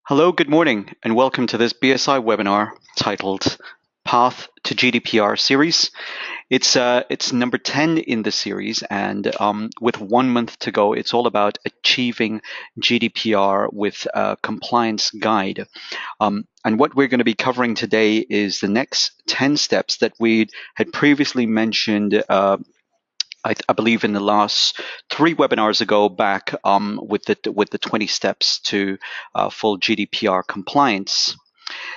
Hello, good morning, and welcome to this BSI webinar titled Path to GDPR Series. It's number 10 in the series, and with 1 month to go, it's all about achieving GDPR with a compliance guide. And what we're going to be covering today is the next 10 steps that we had previously mentioned I believe in the last 3 webinars ago back with the 20 steps to full GDPR compliance.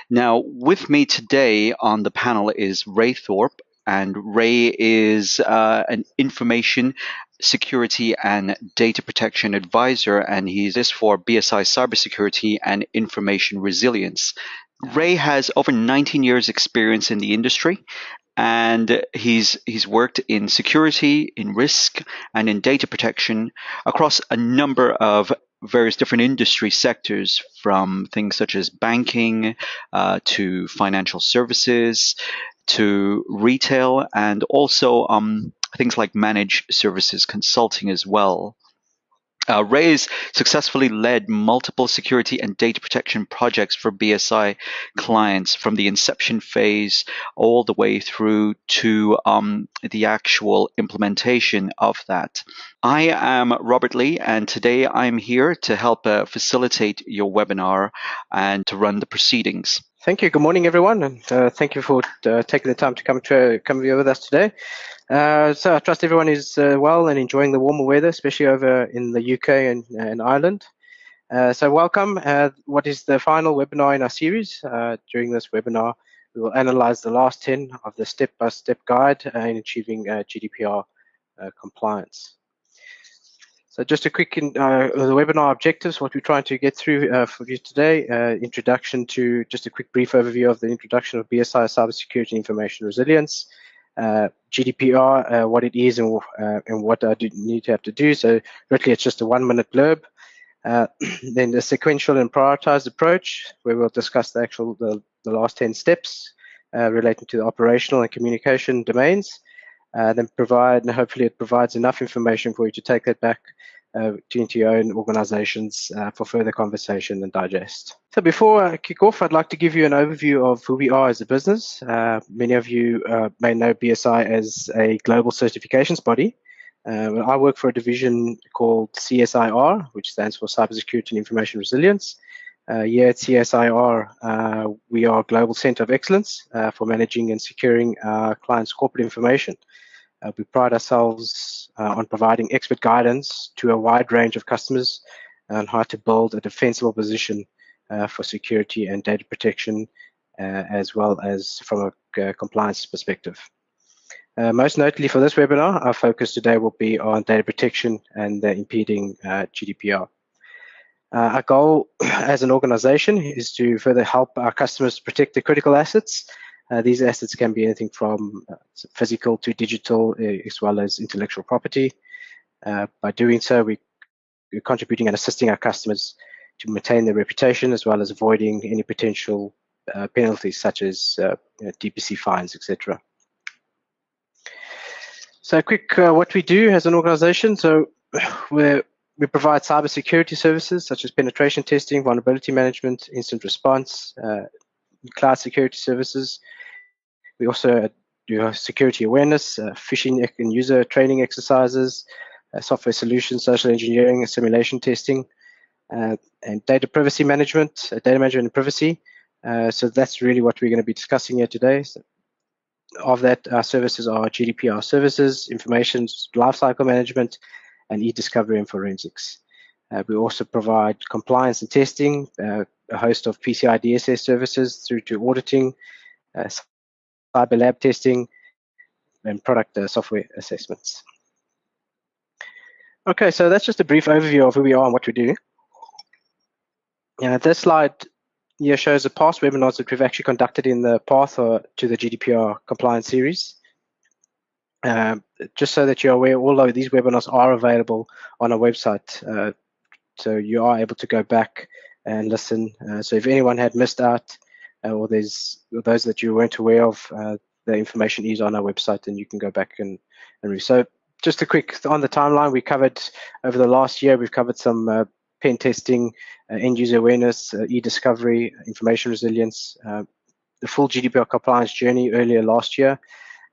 Now, with me today on the panel is Ray Thorpe, and Ray is an information security and data protection advisor, and he's this for BSI cybersecurity and information resilience. Ray has over 19 years experience in the industry, and he's worked in security, in risk, and in data protection across a number of various different industry sectors, from things such as banking to financial services to retail, and also things like managed services consulting as well. Ray has successfully led multiple security and data protection projects for BSI clients from the inception phase all the way through to the actual implementation of that. I am Robert Lee, and today I'm here to help facilitate your webinar and to run the proceedings. Thank you. Good morning, everyone, and thank you for taking the time to come here with us today. So I trust everyone is well and enjoying the warmer weather, especially over in the UK and Ireland. So welcome. What is the final webinar in our series? During this webinar, we will analyze the last 10 of the step-by-step guide in achieving GDPR compliance. So just a quick the webinar objectives, what we're trying to get through for you today, introduction to just a quick brief overview of the introduction of BSI cybersecurity information resilience, GDPR, what it is and what I need to have to do. So really it's just a 1-minute blurb. Then the sequential and prioritized approach, where we'll discuss the last 10 steps relating to the operational and communication domains. Then hopefully it provides enough information for you to take that back into your own organizations for further conversation and digest. So before I kick off, I'd like to give you an overview of who we are as a business. Many of you may know BSI as a global certifications body. I work for a division called CSIR, which stands for Cybersecurity and Information Resilience. Here at CSIR, we are a global center of excellence for managing and securing our clients' corporate information. We pride ourselves on providing expert guidance to a wide range of customers on how to build a defensible position for security and data protection, as well as from a compliance perspective. Most notably for this webinar, our focus today will be on data protection and the impeding GDPR. Our goal as an organization is to further help our customers protect their critical assets. These assets can be anything from physical to digital, as well as intellectual property. By doing so, we're contributing and assisting our customers to maintain their reputation, as well as avoiding any potential penalties such as DPC fines, etc. So quick, what we do as an organization. So we provide cybersecurity services such as penetration testing, vulnerability management, incident response, cloud security services. We also do security awareness, phishing and user training exercises, software solutions, social engineering and simulation testing, and data privacy management, data management and privacy. So that's really what we're going to be discussing here today. So of that, our services are GDPR services, information lifecycle management, and e-discovery and forensics. We also provide compliance and testing, a host of PCI DSS services through to auditing, cyber lab testing, and product software assessments. Okay, so that's just a brief overview of who we are and what we do. This slide here shows the past webinars that we've actually conducted in the path to the GDPR compliance series. Just so that you're aware, all of these webinars are available on our website. So you are able to go back and listen. So if anyone had missed out, or there's those that you weren't aware of, the information is on our website, and you can go back and read. So just a quick on the timeline, we covered over the last year, we've covered some pen testing, end user awareness, e-discovery, information resilience, the full GDPR compliance journey earlier last year,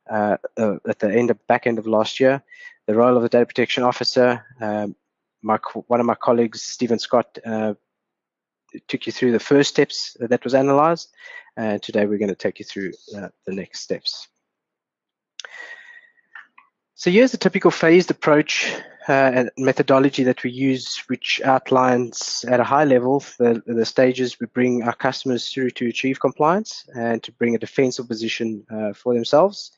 at the back end of last year, the role of the data protection officer. One of my colleagues, Stephen Scott, took you through the first steps that was analyzed, and today we're going to take you through the next steps. So here's the typical phased approach and methodology that we use, which outlines at a high level the stages we bring our customers through to achieve compliance and to bring a defensive position for themselves.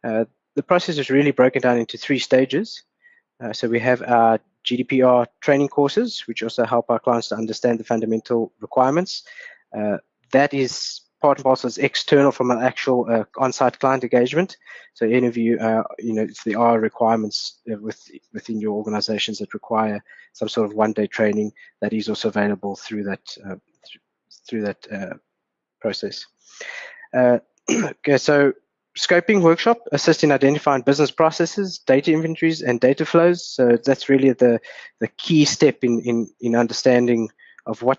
The process is really broken down into 3 stages. So we have our GDPR training courses, which also help our clients to understand the fundamental requirements. That is part and parcel is external from an actual on-site client engagement. So any of you, if there are requirements within your organizations that require some sort of one-day training, that is also available through that process. Okay, so scoping workshop assists in identifying business processes, data inventories, and data flows. So that's really the key step in understanding of what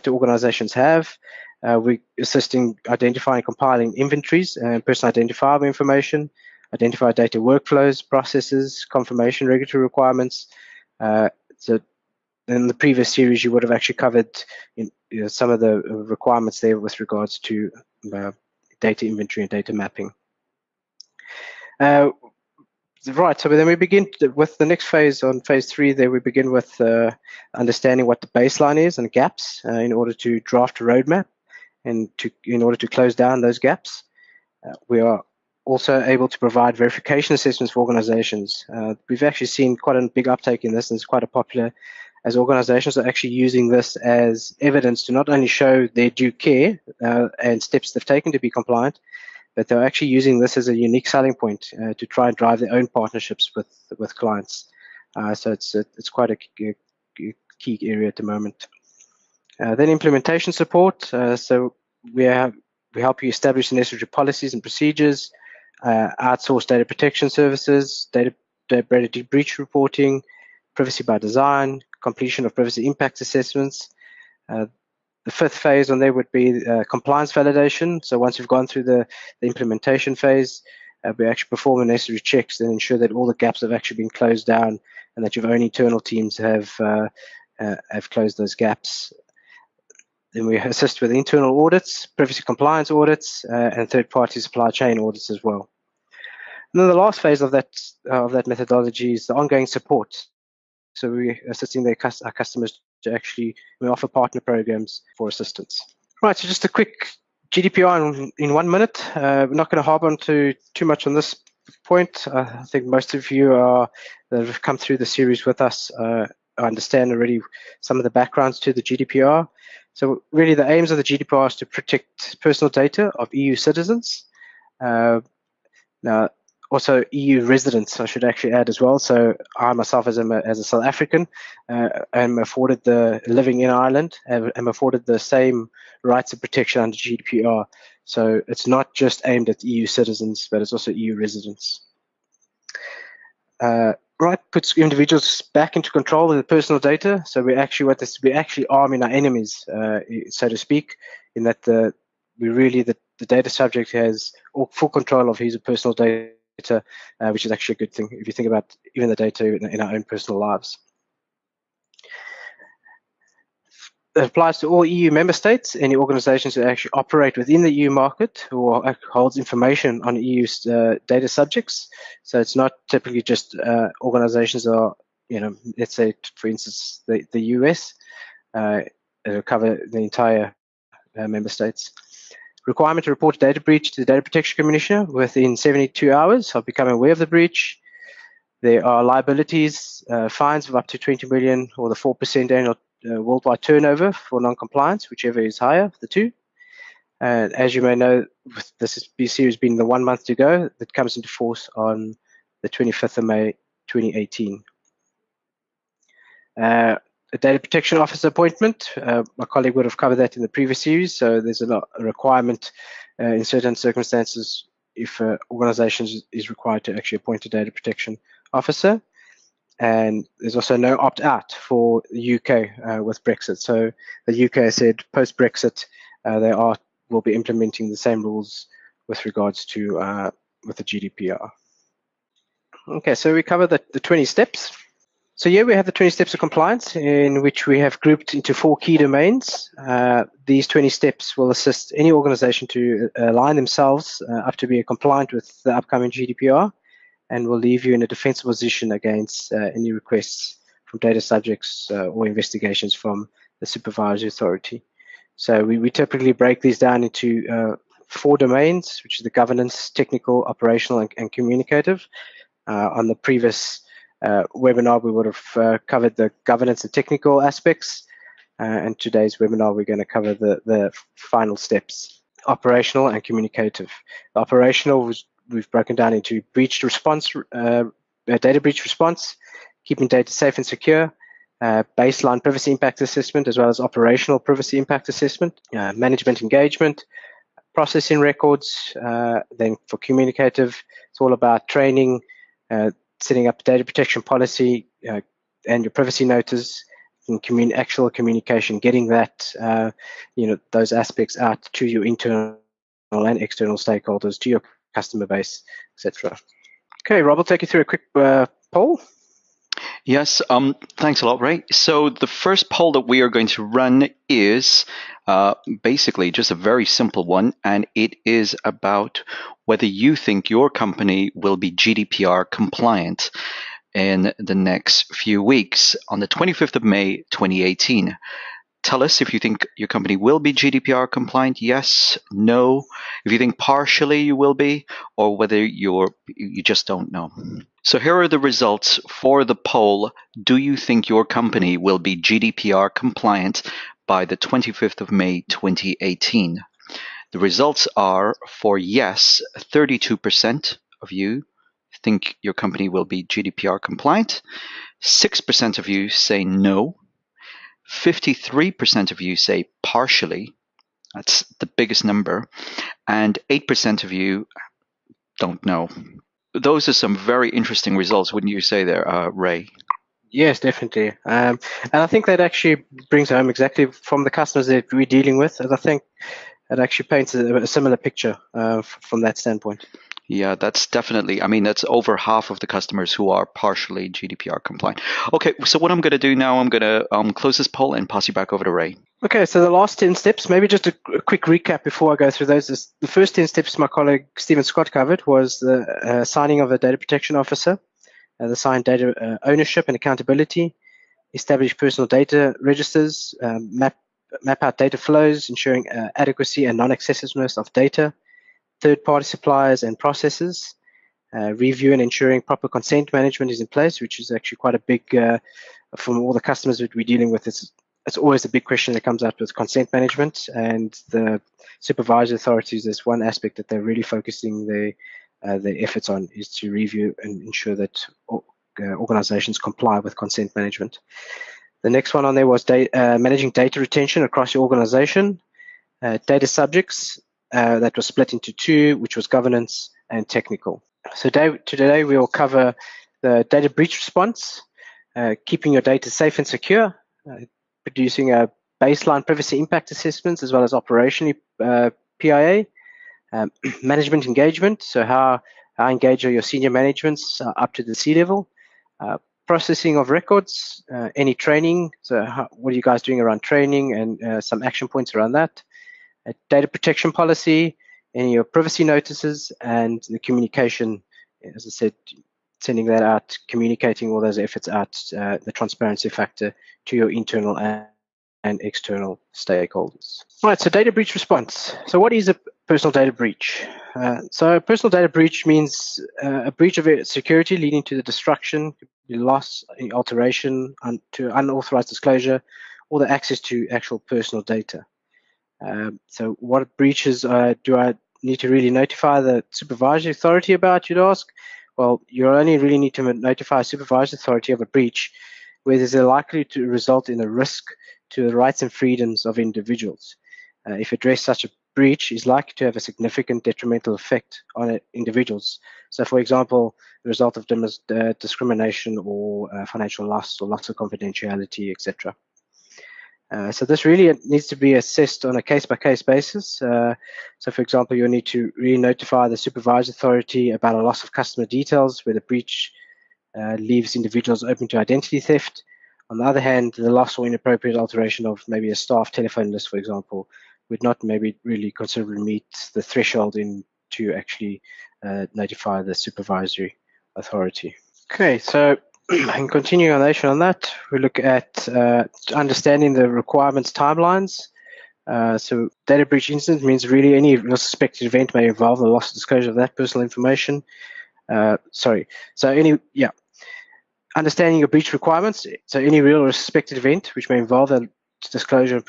the organizations have. We assist in identifying, compiling inventories and personal identifiable information, identify data workflows, processes, confirmation, regulatory requirements. So in the previous series, you would have actually covered some of the requirements there with regards to data inventory and data mapping. Right, so then we begin with the next phase. On phase 3 there, we begin with understanding what the baseline is and gaps in order to draft a roadmap and in order to close down those gaps. We are also able to provide verification assessments for organizations. We've actually seen quite a big uptake in this, and it's quite a popular, as organizations are actually using this as evidence to not only show their due care and steps they've taken to be compliant, but they're actually using this as a unique selling point to try and drive their own partnerships with clients. So it's quite a key area at the moment. Then implementation support. So we help you establish the necessary policies and procedures, outsource data protection services, data breach reporting, privacy by design, completion of privacy impact assessments. The 5th phase on there would be compliance validation. So once you've gone through the implementation phase, we actually perform the necessary checks and ensure that all the gaps have actually been closed down and that your own internal teams have closed those gaps. Then we assist with internal audits, privacy compliance audits, and third-party supply chain audits as well. And then the last phase of that methodology is the ongoing support. So we're assisting our customers to actually, we offer partner programs for assistance. Right, so just a quick GDPR in 1 minute. We're not going to harp on too much on this point. I think most of you that have come through the series with us understand already some of the backgrounds to the GDPR. So really the aims of the GDPR is to protect personal data of EU citizens. Now, also EU residents, I should actually add as well. So I myself, as a South African, am afforded living in Ireland, am afforded the same rights and protection under GDPR. So it's not just aimed at EU citizens, but it's also EU residents. Right, puts individuals back into control of the personal data. So we actually arming our enemies, so to speak, in that the data subject has full control of his personal data. Which is actually a good thing if you think about even the data in our own personal lives. It applies to all EU member states, any organizations that actually operate within the EU market or holds information on EU data subjects. So it's not typically just organizations that are, let's say, for instance, the US, it'll cover the entire member states. Requirement to report a data breach to the Data Protection Commissioner within 72 hours of becoming aware of the breach. There are liabilities, fines of up to 20 million or the 4% annual worldwide turnover for non-compliance, whichever is higher of the two. And as you may know, with this series being the 1 month to go, that comes into force on the 25th of May 2018. A data protection officer appointment. My colleague would have covered that in the previous series. So there's a requirement in certain circumstances if an organization is required to actually appoint a data protection officer. and there's also no opt-out for the UK with Brexit. So the UK said post-Brexit they will be implementing the same rules with regards to with the GDPR. Okay, so we covered the 20 steps. So here we have the 20 steps of compliance, in which we have grouped into 4 key domains. These 20 steps will assist any organization to align themselves up to be compliant with the upcoming GDPR, and will leave you in a defensible position against any requests from data subjects or investigations from the supervisory authority. So we typically break these down into 4 domains, which is the governance, technical, operational, and communicative. On the previous webinar, we would have covered the governance and technical aspects, and today's webinar, we're going to cover the final steps, operational and communicative. The operational we've broken down into breach response, data breach response, keeping data safe and secure, baseline privacy impact assessment, as well as operational privacy impact assessment, management engagement, processing records. Then for communicative, it's all about training, setting up data protection policy, and your privacy notice, and actual communication, getting that, those aspects out to your internal and external stakeholders, to your customer base, etc. Okay, Rob, I'll take you through a quick poll. Yes, thanks a lot, Ray. So the first poll that we are going to run is basically just a very simple one, and it is about whether you think your company will be GDPR compliant in the next few weeks on the 25th of May, 2018. Tell us if you think your company will be GDPR compliant, yes, no, if you think partially you will be, or whether you just don't know. So here are the results for the poll. Do you think your company will be GDPR compliant by the 25th of May 2018? The results are for yes, 32% of you think your company will be GDPR compliant. 6% of you say no. 53% of you say partially. That's the biggest number. And 8% of you don't know. Those are some very interesting results, wouldn't you say there, Ray? Yes, definitely. And I think that actually brings home exactly from the customers that we're dealing with. And I think it actually paints a similar picture from that standpoint. Yeah, that's definitely, that's over half of the customers who are partially GDPR compliant. Okay, so what I'm going to do now, I'm going to close this poll and pass you back over to Ray. Okay, so the last 10 steps, maybe just a quick recap before I go through those. Is the first 10 steps my colleague Stephen Scott covered was the signing of a data protection officer, the signed data ownership and accountability, establish personal data registers, map out data flows, ensuring adequacy and non-excessiveness of data, third-party suppliers and processes, review and ensuring proper consent management is in place, which is actually quite a big, from all the customers that we're dealing with, it's always a big question that comes up with consent management, and the supervisory authorities, there's one aspect that they're really focusing their efforts on, is to review and ensure that organizations comply with consent management. The next one on there was managing data retention across your organization, data subjects, that was split into 2, which was governance and technical. So today we will cover the data breach response, keeping your data safe and secure, producing a baseline privacy impact assessments, as well as operationally PIA, management engagement, so how engage are your senior managements up to the C-level, processing of records, any training, so what are you guys doing around training, and some action points around that, data protection policy, any of your privacy notices, and the communication, as I said, sending that out, communicating all those efforts out, the transparency factor to your internal and external stakeholders. All right, so data breach response. So what is a personal data breach? So a personal data breach means a breach of security leading to the destruction, loss, alteration, to unauthorized disclosure, or the access to actual personal data. So what breaches do I need to really notify the supervisory authority about, you'd ask? Well, you only really need to notify a supervisory authority of a breach where there's likely to result in a risk to the rights and freedoms of individuals. If you address such a breach is likely to have a significant detrimental effect on individuals. So, for example, the result of discrimination or financial loss or loss of confidentiality, etc. So this really needs to be assessed on a case-by-case basis. So, for example, you'll need to re-notify the supervised authority about a loss of customer details where the breach leaves individuals open to identity theft. On the other hand, the loss or inappropriate alteration of maybe a staff telephone list, for example, would not maybe really considerably meet the threshold to actually notify the supervisory authority. Okay, so in continuation on that, we look at understanding the requirements timelines. So data breach incident means really any suspected event may involve the loss or disclosure of that personal information. Understanding your breach requirements. So any real or suspected event which may involve the disclosure of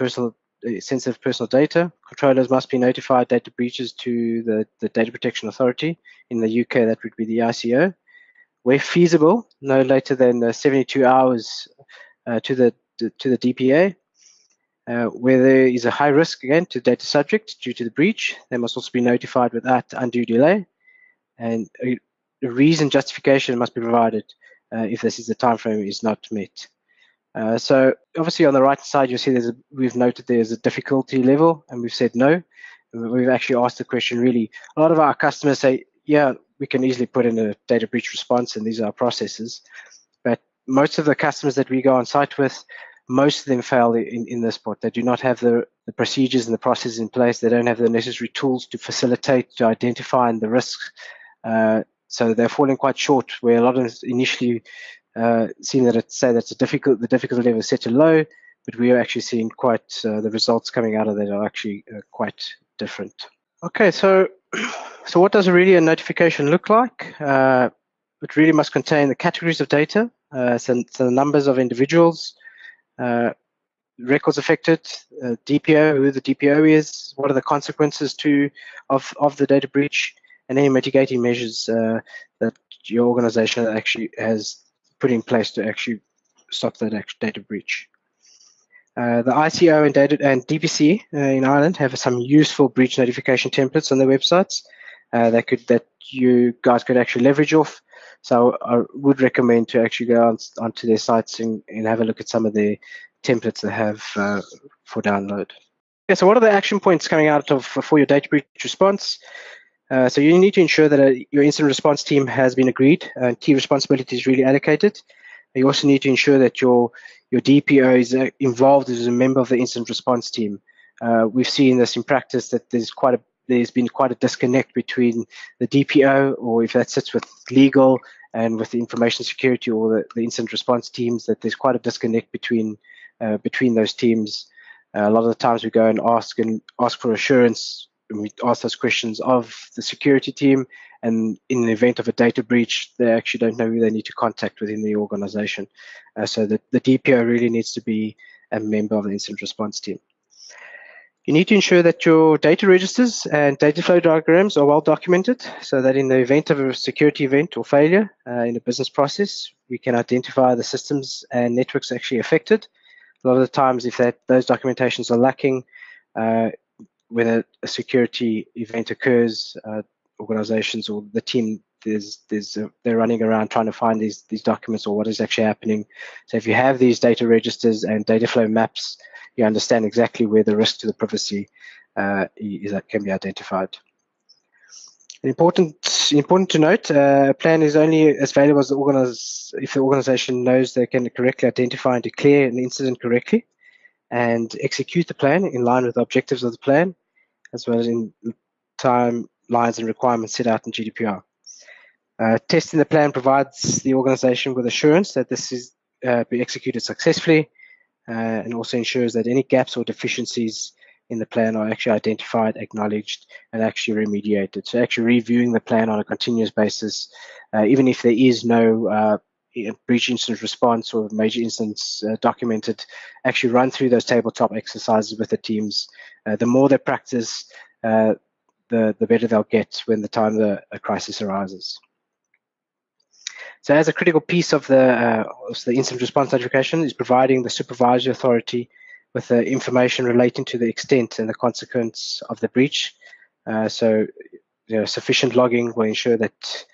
sensitive personal data. Controllers must be notified data breaches to the Data Protection Authority. In the UK, that would be the ICO. Where feasible, no later than 72 hours to the DPA. Where there is a high risk, again, to data subject due to the breach, they must also be notified without undue delay. And a reason justification must be provided if the time frame is not met. So obviously on the right side, you'll see we've noted there's a difficulty level, and we've said no. We've actually asked the question really. A lot of our customers say, yeah, we can easily put in a data breach response, and these are processes. But most of the customers that we go on site with, most of them fail in this part. They do not have the procedures and the processes in place. They don't have the necessary tools to facilitate, to identify the risks. So they're falling quite short, where a lot of us initially seen that the difficulty level is set to low, but we are actually seeing quite the results coming out of that are actually quite different. Okay, so what does really a notification look like? It really must contain the categories of data, so the numbers of individuals, records affected, DPO, who the DPO is, what are the consequences of the data breach, and any mitigating measures that your organization actually has put in place to actually stop that data breach. The ICO and DPC in Ireland have some useful breach notification templates on their websites that you guys could actually leverage off. So I would recommend to actually go onto their sites and have a look at some of the templates they have for download. Okay, so what are the action points coming out for your data breach response? So you need to ensure that your incident response team has been agreed and key responsibilities really allocated. You also need to ensure that your DPO is involved as a member of the incident response team. We've seen this in practice that there's been quite a disconnect between the DPO, or if that sits with legal and with the information security or the incident response teams, that there's quite a disconnect between those teams. A lot of the times we go and ask for assurance, and we ask those questions of the security team, and in the event of a data breach, they actually don't know who they need to contact within the organization. So the DPO really needs to be a member of the incident response team. You need to ensure that your data registers and data flow diagrams are well documented, so that in the event of a security event or failure in a business process, we can identify the systems and networks actually affected. A lot of the times, if those documentations are lacking, when a security event occurs, organizations or the team, they're running around trying to find these documents or what is actually happening. So if you have these data registers and data flow maps, you understand exactly where the risk to the privacy can be identified. Important to note, a plan is only as valuable as if the organization knows they can correctly identify and declare an incident correctly and execute the plan in line with the objectives of the plan, as well as in timelines and requirements set out in GDPR. Testing the plan provides the organization with assurance that this is be executed successfully, and also ensures that any gaps or deficiencies in the plan are actually identified, acknowledged, and actually remediated. So actually reviewing the plan on a continuous basis, even if there is no breach incident response or major incidents documented, actually run through those tabletop exercises with the teams. The more they practice, the better they'll get when the time a crisis arises. So as a critical piece of the incident response notification is providing the supervisory authority with the information relating to the extent and the consequence of the breach. So sufficient logging will ensure that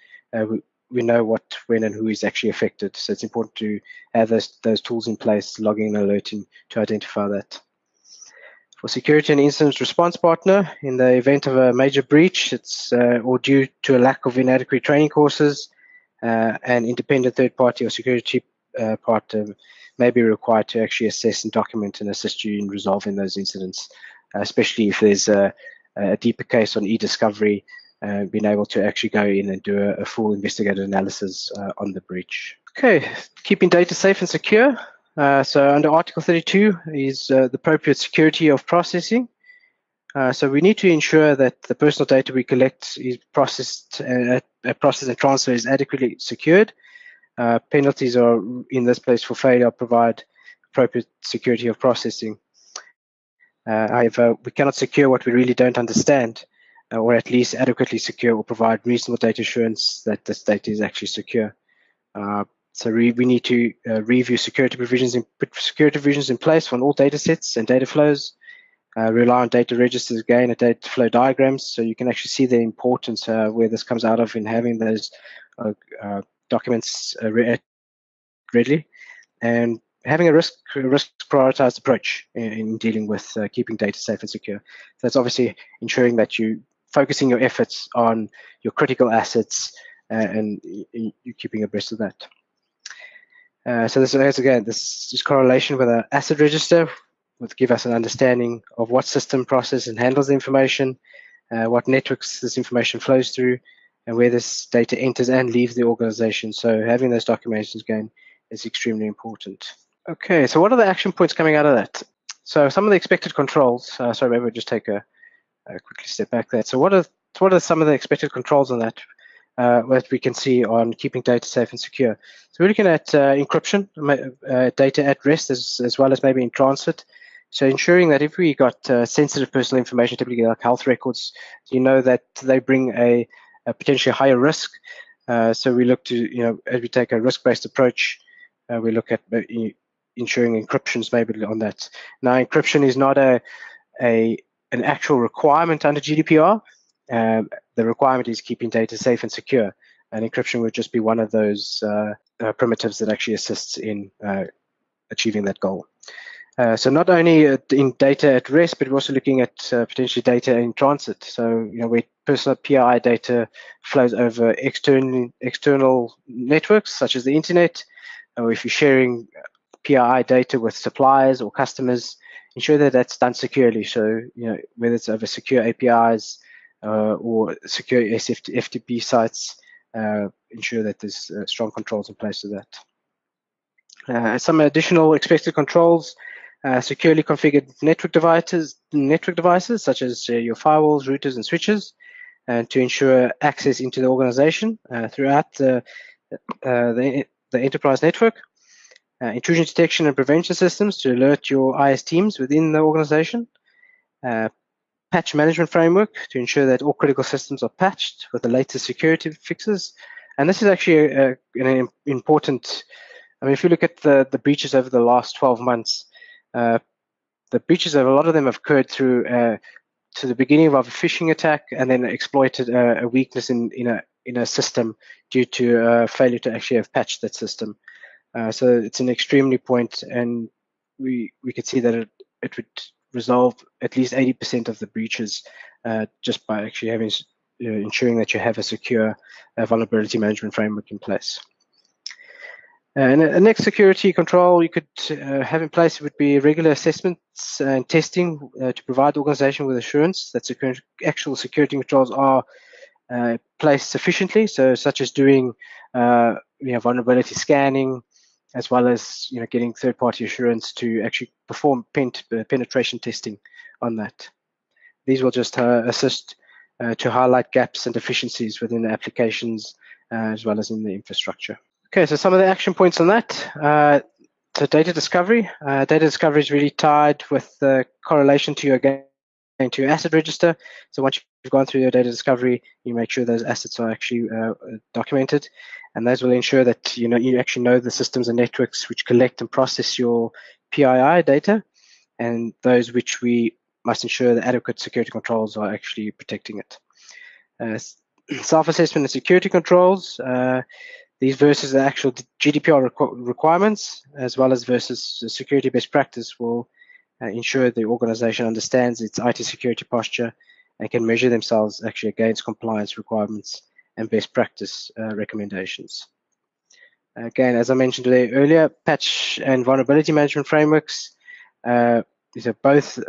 we know what, when, and who is actually affected. So it's important to have those tools in place, logging and alerting, to identify that. For security and incident response partner, in the event of a major breach, or due to a lack of inadequate training courses, an independent third party or security partner may be required to actually assess and document and assist you in resolving those incidents, especially if there's a deeper case on e-discovery, being able to actually go in and do a full investigative analysis on the breach. Okay, keeping data safe and secure. So under Article 32 is the appropriate security of processing. So we need to ensure that the personal data we collect is processed and transfer is adequately secured. Penalties are in this place for failure provide appropriate security of processing. However, we cannot secure what we really don't understand, or at least adequately secure or provide reasonable data assurance that this data is actually secure. So we need to review security provisions and put security provisions in place on all data sets and data flows. Rely on data registers again and data flow diagrams, so you can actually see the importance where this comes out of in having those documents readily, and having a risk prioritized approach in dealing with keeping data safe and secure. So that's obviously ensuring that you focusing your efforts on your critical assets and you're keeping abreast of that. So this correlation with an asset register would give us an understanding of what system processes and handles the information, what networks this information flows through, and where this data enters and leaves the organization. So having those documentations again is extremely important. Okay, so what are the action points coming out of that? So some of the expected controls. Sorry, maybe we'll just take a quickly step back there. So what are some of the expected controls on that? What we can see on keeping data safe and secure. So we're looking at encryption, data at rest, as well as maybe in transit. So ensuring that if we got sensitive personal information, typically like health records, you know that they bring a potentially higher risk. So we look to, as we take a risk-based approach, we look at ensuring encryptions maybe on that. Now, encryption is not an actual requirement under GDPR. The requirement is keeping data safe and secure, and encryption would just be one of those primitives that actually assists in achieving that goal. So not only in data at rest, but we're also looking at potentially data in transit. So where personal PII data flows over external networks such as the internet, or if you're sharing PII data with suppliers or customers, ensure that that's done securely. So whether it's over secure APIs or secure FTP sites, ensure that there's strong controls in place for that. Some additional expected controls. Securely configured network devices such as your firewalls, routers, and switches, to ensure access into the organization throughout the enterprise network. Intrusion detection and prevention systems to alert your IS teams within the organization. Patch management framework to ensure that all critical systems are patched with the latest security fixes. And this is actually an important. I mean, if you look at the breaches over the last 12 months. The breaches, a lot of them have occurred through to the beginning of a phishing attack, and then exploited a weakness in a system due to failure to actually have patched that system. So it's an extremely point, and we could see that it would resolve at least 80% of the breaches just by actually having ensuring that you have a secure vulnerability management framework in place. And the next security control you could have in place would be regular assessments and testing to provide the organization with assurance that actual security controls are placed sufficiently. So, such as doing vulnerability scanning, as well as getting third-party assurance to actually perform penetration testing on that. These will just assist to highlight gaps and deficiencies within the applications as well as in the infrastructure. Okay, so some of the action points on that. So data discovery. Data discovery is really tied with the correlation to your asset register. So once you've gone through your data discovery, you make sure those assets are actually documented, and those will ensure that you actually know the systems and networks which collect and process your PII data. and those which we must ensure that adequate security controls are actually protecting it. Self-assessment and security controls, these versus the actual GDPR requirements, as well as versus the security best practice, will ensure the organization understands its IT security posture and can measure themselves actually against compliance requirements and best practice recommendations. Again, as I mentioned today earlier, patch and vulnerability management frameworks, these are both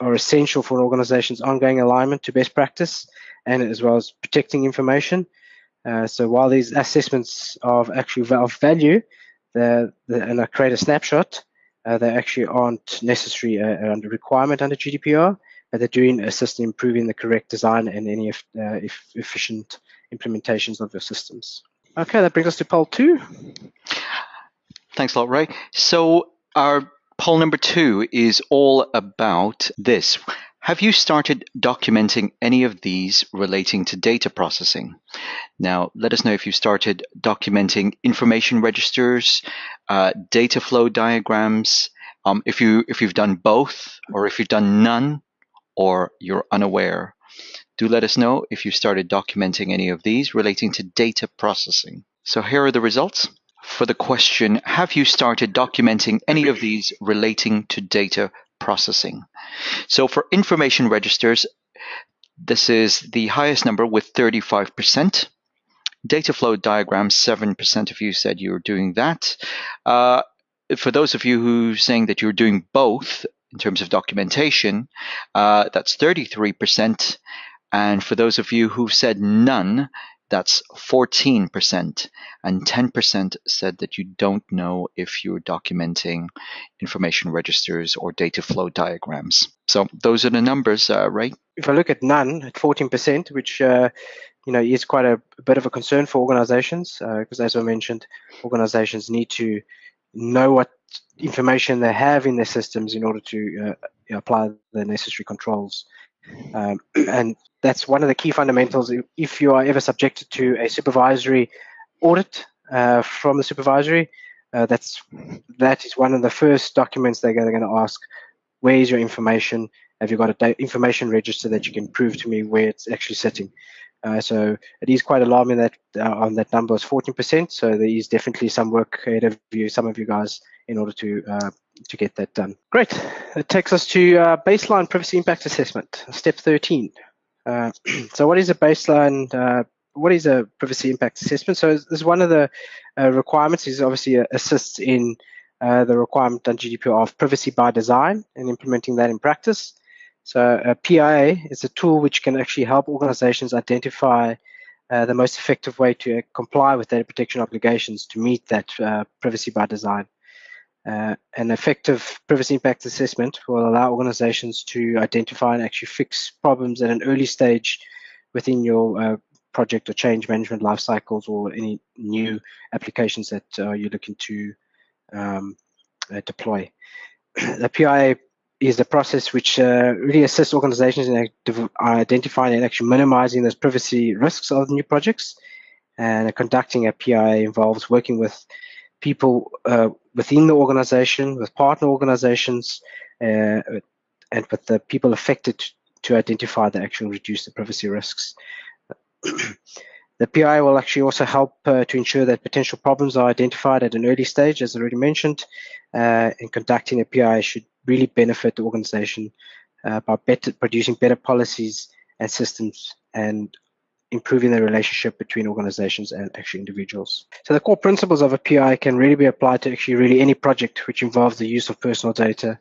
are essential for an organization's ongoing alignment to best practice and as well as protecting information. So while these assessments of actually of value and create a snapshot, they actually aren't necessary under requirement under GDPR, but they do assist in improving the correct design and any efficient implementations of your systems. Okay, that brings us to poll 2. Thanks a lot, Ray. So our poll number 2 is all about this. Have you started documenting any of these relating to data processing? Now, let us know if you started documenting information registers, data flow diagrams, if you've done both, or if you've done none, or you're unaware. Do let us know if you started documenting any of these relating to data processing. So here are the results. For the question, have you started documenting any of these relating to data processing? So for information registers, this is the highest number with 35%. Data flow diagrams, 7% of you said you're doing that. For those of you who are saying that you're doing both in terms of documentation, that's 33%. And for those of you who said none, that's 14%. And 10% said that you don't know if you're documenting information registers or data flow diagrams. So those are the numbers, right? If I look at none at 14%, which is quite a bit of a concern for organizations, because as I mentioned, organizations need to know what information they have in their systems in order to apply the necessary controls. And that's one of the key fundamentals. If you are ever subjected to a supervisory audit from the supervisory, that is one of the first documents they're going to ask. Where is your information? Have you got a information register that you can prove to me where it's actually sitting? So it is quite alarming that on that number is 14%. So there is definitely some work ahead of you, some of you guys, in order to get that done. Great. It takes us to baseline privacy impact assessment, step 13. So what is a baseline? What is a privacy impact assessment? So this is one of the requirements. Is obviously assists in the requirement on GDPR of privacy by design and implementing that in practice. So a PIA is a tool which can actually help organizations identify the most effective way to comply with data protection obligations to meet that privacy by design. An effective privacy impact assessment will allow organizations to identify and actually fix problems at an early stage within your project or change management life cycles or any new applications that you're looking to deploy. The PIA is the process which really assists organizations in identifying and actually minimizing those privacy risks of new projects. And conducting a PIA involves working with people within the organization, with partner organizations, and with the people affected to identify the actual reduce the privacy risks. The PI will actually also help to ensure that potential problems are identified at an early stage, as I already mentioned, and conducting a PI should really benefit the organization by producing better policies and systems and improving the relationship between organizations and actually individuals. So the core principles of a PI can really be applied to actually really any project which involves the use of personal data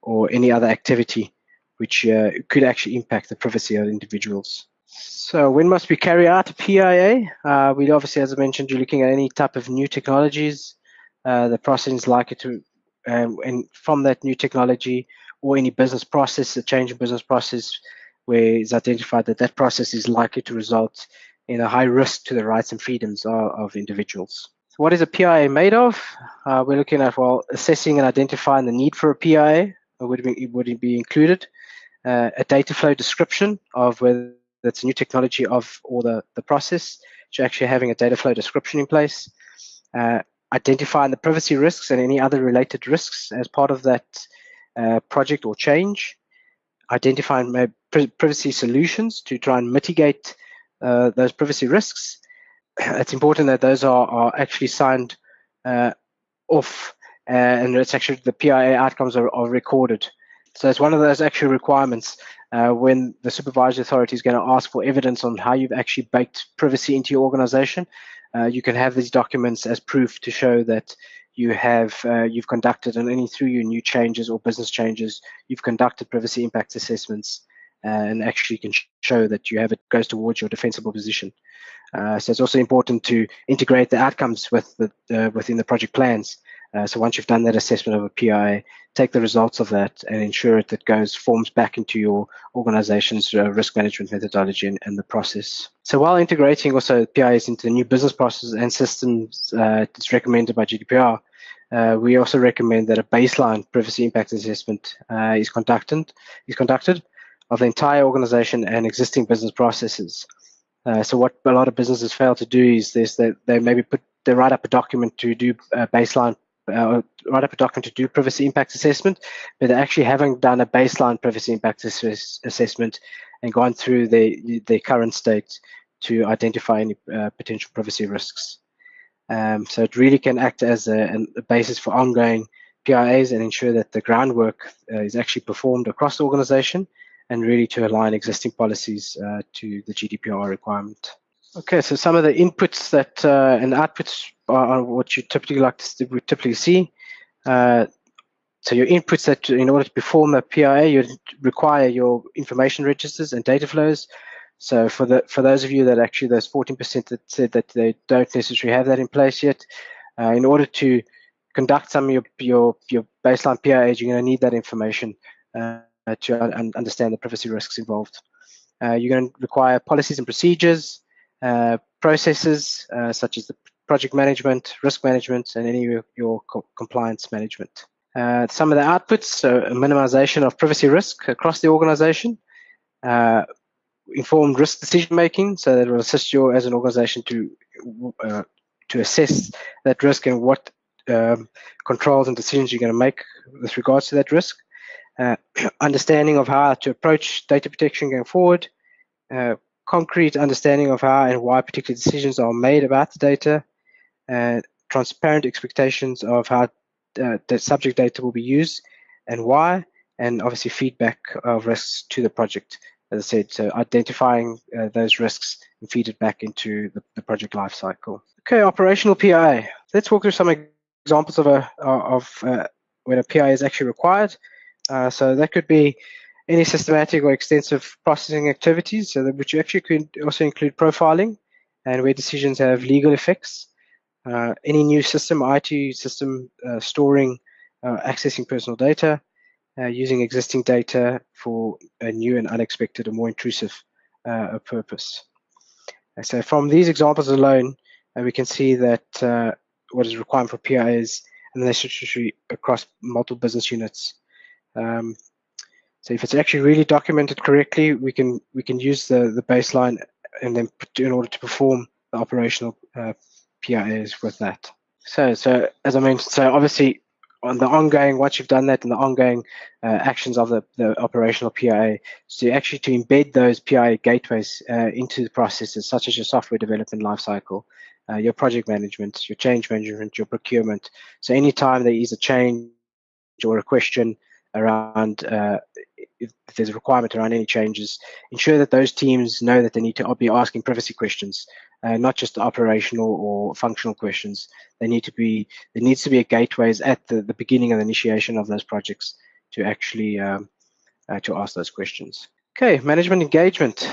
or any other activity which could actually impact the privacy of individuals. So when must we carry out a PIA? We obviously, as I mentioned, you're looking at any type of new technologies. The process is likely to, and from that new technology or any business process, a change in business process, where it's identified that that process is likely to result in a high risk to the rights and freedoms of individuals. So what is a PIA made of? We're looking at, assessing and identifying the need for a PIA. Would it be included? A data flow description of whether that's a new technology or the process, so actually having a data flow description in place. identifying the privacy risks and any other related risks as part of that project or change, identifying privacy solutions to try and mitigate those privacy risks. It's important that those are actually signed off, and it's actually the PIA outcomes are recorded. So it's one of those actual requirements when the supervisory authority is going to ask for evidence on how you've actually baked privacy into your organization. You can have these documents as proof to show that you've conducted, and any through your new changes or business changes, you've conducted privacy impact assessments, and actually can show that you have it goes towards your defensible position. So it's also important to integrate the outcomes with within the project plans. So once you've done that assessment of a PIA, take the results of that and ensure it forms back into your organization's risk management methodology and the process. So while integrating also PIAs into the new business processes and systems it's recommended by GDPR, we also recommend that a baseline privacy impact assessment is conducted of the entire organization and existing business processes. So what a lot of businesses fail to do is that they write up a document to do a baseline, write up a document to do privacy impact assessment, but they actually haven't done a baseline privacy impact assessment and gone through their current state to identify any potential privacy risks. So it really can act as a basis for ongoing PIAs and ensure that the groundwork is actually performed across the organization, and really to align existing policies to the GDPR requirement. Okay, so some of the inputs that and outputs are what you would typically see. So your inputs that in order to perform a PIA, you require your information registers and data flows. So for those of you that actually, those 14% that said that they don't necessarily have that in place yet, in order to conduct some of your baseline PIAs, you're going to need that information to understand the privacy risks involved. You're going to require policies and procedures, processes such as the project management, risk management, and any of your compliance management. Some of the outputs, so a minimization of privacy risk across the organization, informed risk decision making, so that it will assist you as an organization to assess that risk and what controls and decisions you're going to make with regards to that risk. Understanding of how to approach data protection going forward, concrete understanding of how and why particular decisions are made about the data, transparent expectations of how the subject data will be used and why, and obviously feedback of risks to the project. As I said, so identifying those risks and feed it back into the project lifecycle. Okay, operational PIA. Let's walk through some examples of when a PIA is actually required. So that could be any systematic or extensive processing activities, so which actually could also include profiling and where decisions have legal effects. Any new system, IT system, storing, accessing personal data, using existing data for a new and unexpected or more intrusive purpose. So from these examples alone, we can see that what is required for PIAs and the statutory across multiple business units. So if it's actually really documented correctly, we can use the baseline and then in order to perform the operational PIAs with that. So as I mentioned, so obviously on the ongoing, once you've done that, and the ongoing actions of the operational PIA, so actually to embed those PIA gateways into the processes, such as your software development lifecycle, your project management, your change management, your procurement. So anytime there is a change or a question around if there's a requirement around any changes, ensure that those teams know that they need to be asking privacy questions, not just operational or functional questions. There needs to be a gateways at the beginning of the initiation of those projects to actually to ask those questions. Okay, management engagement.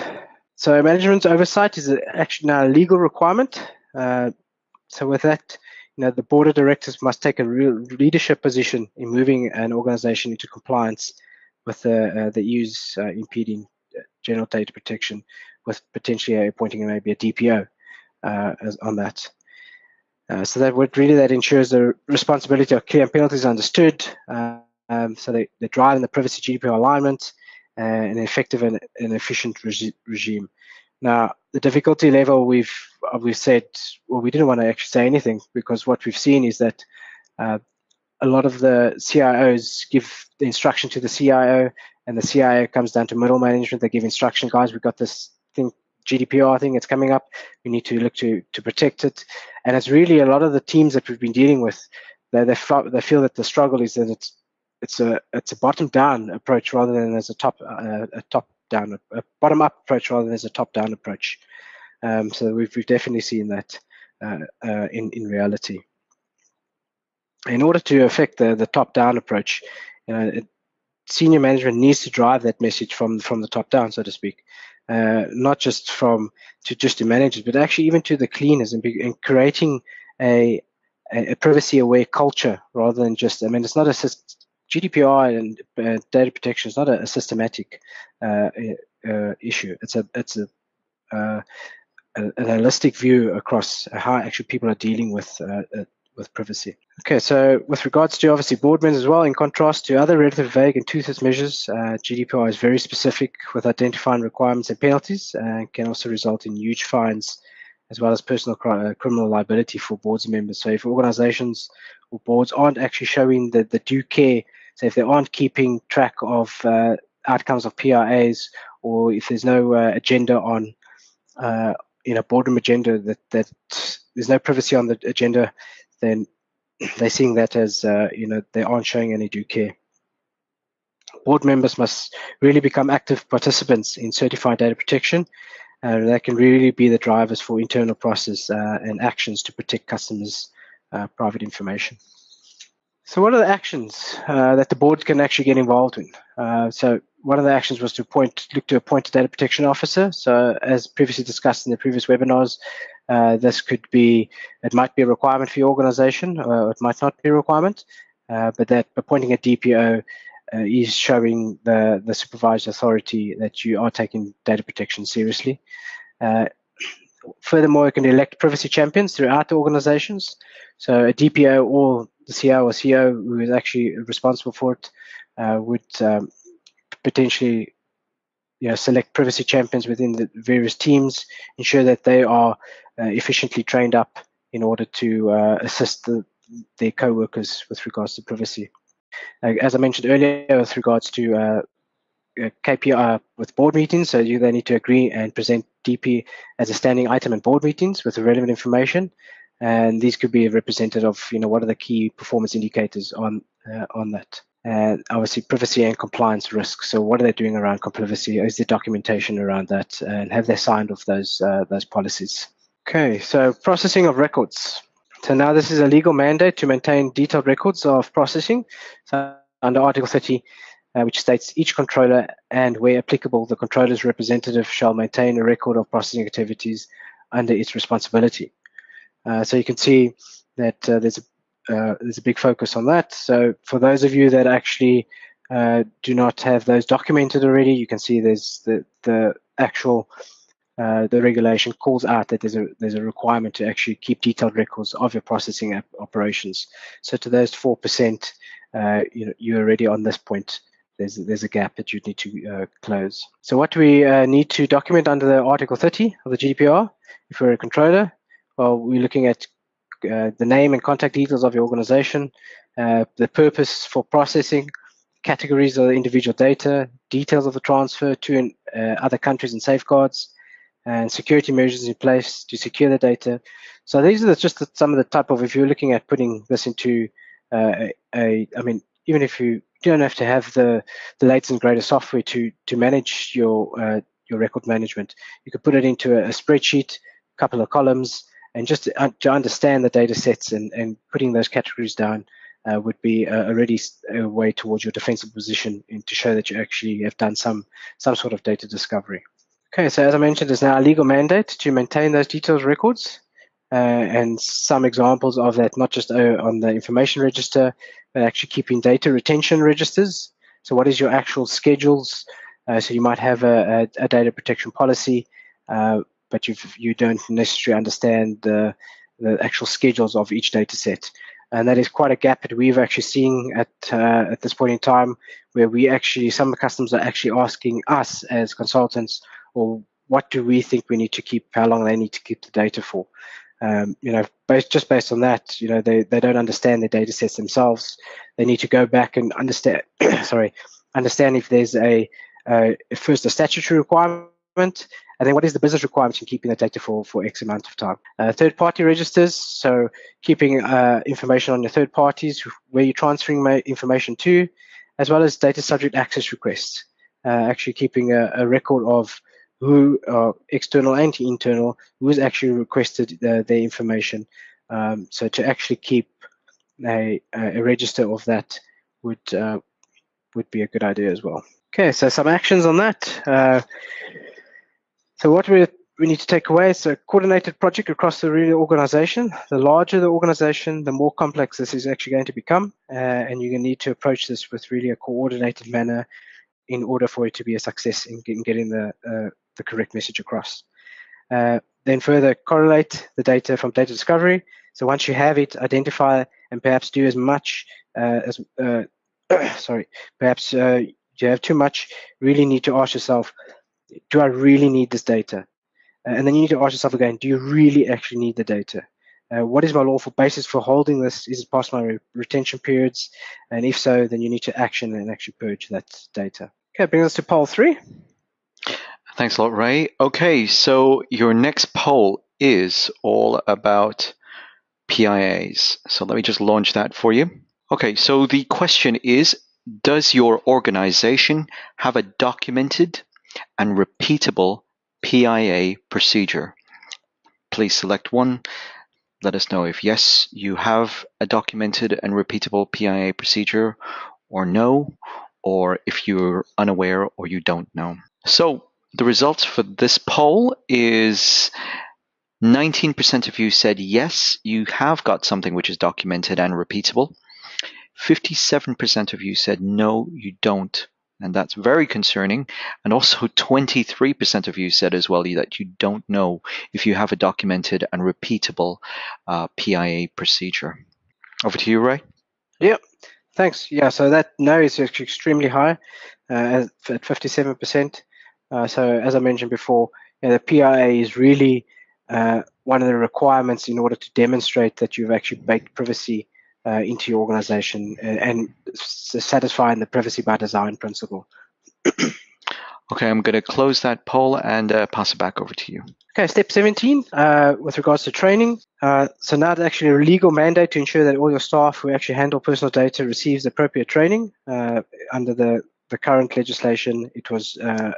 So management oversight is actually now a legal requirement. So with that, the board of directors must take a real leadership position in moving an organization into compliance with the EU's impeding general data protection, with potentially appointing maybe a DPO on that. So that ensures the responsibility of clear penalties understood. So they drive in the privacy GDPR alignment and effective and efficient regime. Now, the difficulty level we've said, well, we didn't want to actually say anything, because what we've seen is that a lot of the CIOs give the instruction to the CIO, and the CIO comes down to middle management. They give instruction, guys, we've got this thing, GDPR thing, it's coming up. We need to look to protect it. And it's really a lot of the teams that we've been dealing with, they feel that the struggle is that it's a bottom-down approach rather than as a top-down, a bottom-up approach rather than as a top-down approach. So we've definitely seen that in reality. In order to affect the top-down approach, senior management needs to drive that message from the top down, so to speak, not just to managers, but actually even to the cleaners, and creating a privacy-aware culture rather than just. I mean, it's not a GDPR and data protection is not a systematic issue. It's an holistic view across how actually people are dealing with privacy. Okay, so with regards to obviously board members as well, in contrast to other relatively vague and toothless measures, GDPR is very specific with identifying requirements and penalties, and can also result in huge fines as well as personal criminal liability for boards and members. So if organizations or boards aren't actually showing the due care, so if they aren't keeping track of outcomes of PRAs, or if there's no agenda on boardroom agenda, that there's no privacy on the agenda, then they're seeing that as they aren't showing any due care. Board members must really become active participants in certified data protection, and that can really be the drivers for internal process and actions to protect customers' private information. So what are the actions that the board can actually get involved in? So one of the actions was to look to appoint a data protection officer. So as previously discussed in the previous webinars, this it might be a requirement for your organization, or it might not be a requirement, but that appointing a DPO is showing the supervised authority that you are taking data protection seriously. Furthermore, you can elect privacy champions throughout the organizations. So a DPO or the CIO or CEO who is actually responsible for it would potentially select privacy champions within the various teams, ensure that they are efficiently trained up in order to assist their co-workers with regards to privacy. As I mentioned earlier, with regards to KPI with board meetings, so they need to agree and present DP as a standing item in board meetings with the relevant information, and these could be representative of what are the key performance indicators on that. And obviously privacy and compliance risks. So what are they doing around privacy? Is there documentation around that, and have they signed off those policies? Okay, so processing of records. So now this is a legal mandate to maintain detailed records of processing. So under Article 30, which states each controller, and where applicable, the controller's representative shall maintain a record of processing activities under its responsibility. So you can see that there's a big focus on that. So for those of you that actually do not have those documented already, you can see there's the actual the regulation calls out that there's a requirement to actually keep detailed records of your processing operations. So to those 4%, you're already on this point. There's a gap that you need to close. So what do we need to document under the Article 30 of the GDPR if we're a controller? Well, we're looking at the name and contact details of your organization, the purpose for processing, categories of the individual data, details of the transfer to other countries and safeguards, and security measures in place to secure the data. So these are just some of the type of, if you're looking at putting this into I mean, even if you don't have to have the latest and greatest software to manage your record management, you could put it into a spreadsheet, a couple of columns, and just to understand the data sets and putting those categories down would be already a way towards your defensive position and to show that you actually have done some sort of data discovery. Okay, so as I mentioned, there's now a legal mandate to maintain those detailed records, and some examples of that, not just on the information register, but actually keeping data retention registers. So what is your actual schedules? So you might have a data protection policy, but you don't necessarily understand the actual schedules of each data set. And that is quite a gap that we've actually seen at this point in time, where some customers are actually asking us as consultants, or what do we think we need to keep, how long they need to keep the data for. Based on that, they don't understand their data sets themselves. They need to go back and understand, understand if there's first a statutory requirement, and then what is the business requirement in keeping the data for X amount of time. Third-party registers, so keeping information on your third parties, where you're transferring information to, as well as data subject access requests. Actually keeping a record of who, external and internal, who has actually requested their information. So to actually keep a register of that would be a good idea as well. Okay, so some actions on that. So what we need to take away is a coordinated project across the organization. The larger the organization, the more complex this is actually going to become, and you're going to need to approach this with really a coordinated manner in order for it to be a success in getting the correct message across. Then further correlate the data from data discovery. So once you have it, identify and perhaps do as much perhaps you have too much, really need to ask yourself, do I really need this data? And then you need to ask yourself again, do you really actually need the data? What is my lawful basis for holding this? Is it past my retention periods? And if so, then you need to action and actually purge that data. Okay, brings us to poll 3. Thanks a lot, Ray. Okay, so your next poll is all about PIAs. So let me just launch that for you. Okay, so the question is, does your organization have a documented and repeatable PIA procedure? Please select one. Let us know if yes, you have a documented and repeatable PIA procedure, or no, or if you're unaware or you don't know. So the results for this poll is 19% of you said yes, you have got something which is documented and repeatable. 57% of you said no, you don't. And that's very concerning. And also 23% of you said as well that you don't know if you have a documented and repeatable PIA procedure. Over to you, Ray. Yep, thanks. Yeah, so that no is extremely high at 57%. So as I mentioned before, the PIA is really one of the requirements in order to demonstrate that you've actually baked privacy into your organization and satisfying the privacy by design principle. Okay, I'm going to close that poll and pass it back over to you. Okay, step 17 with regards to training. So now it's actually a legal mandate to ensure that all your staff who actually handle personal data receives appropriate training. Under the current legislation, it was a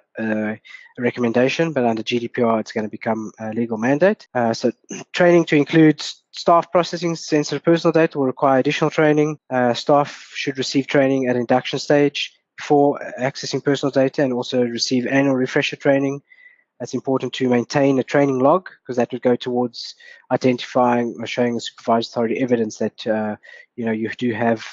recommendation, but under GDPR, it's going to become a legal mandate. So training to include staff processing sensitive personal data will require additional training. Staff should receive training at induction stage before accessing personal data and also receive annual refresher training. It's important to maintain a training log because that would go towards identifying or showing the supervised authority evidence that you do have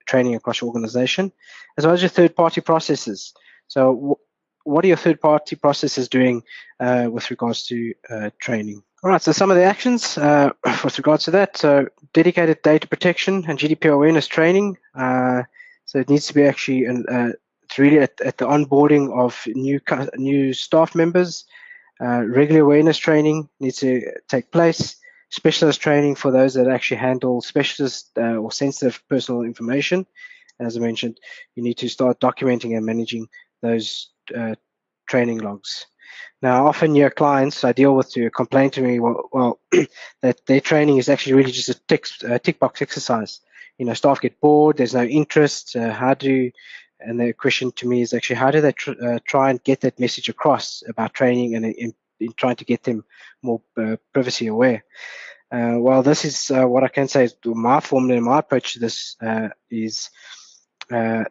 training across your organization, as well as your third-party processes. So what are your third-party processes doing with regards to training? All right, so some of the actions with regards to that. So dedicated data protection and GDPR awareness training. So it needs to be actually it's really at the onboarding of new staff members. Regular awareness training needs to take place. Specialist training for those that actually handle specialist or sensitive personal information. And as I mentioned, you need to start documenting and managing those training logs. Now, often your clients I deal with to complain to me, well that their training is actually really just a tick box exercise. Staff get bored, there's no interest. And the question to me is actually, how do they try and get that message across about training and in trying to get them more privacy aware? Well, this is what I can say is my formula and my approach to this is I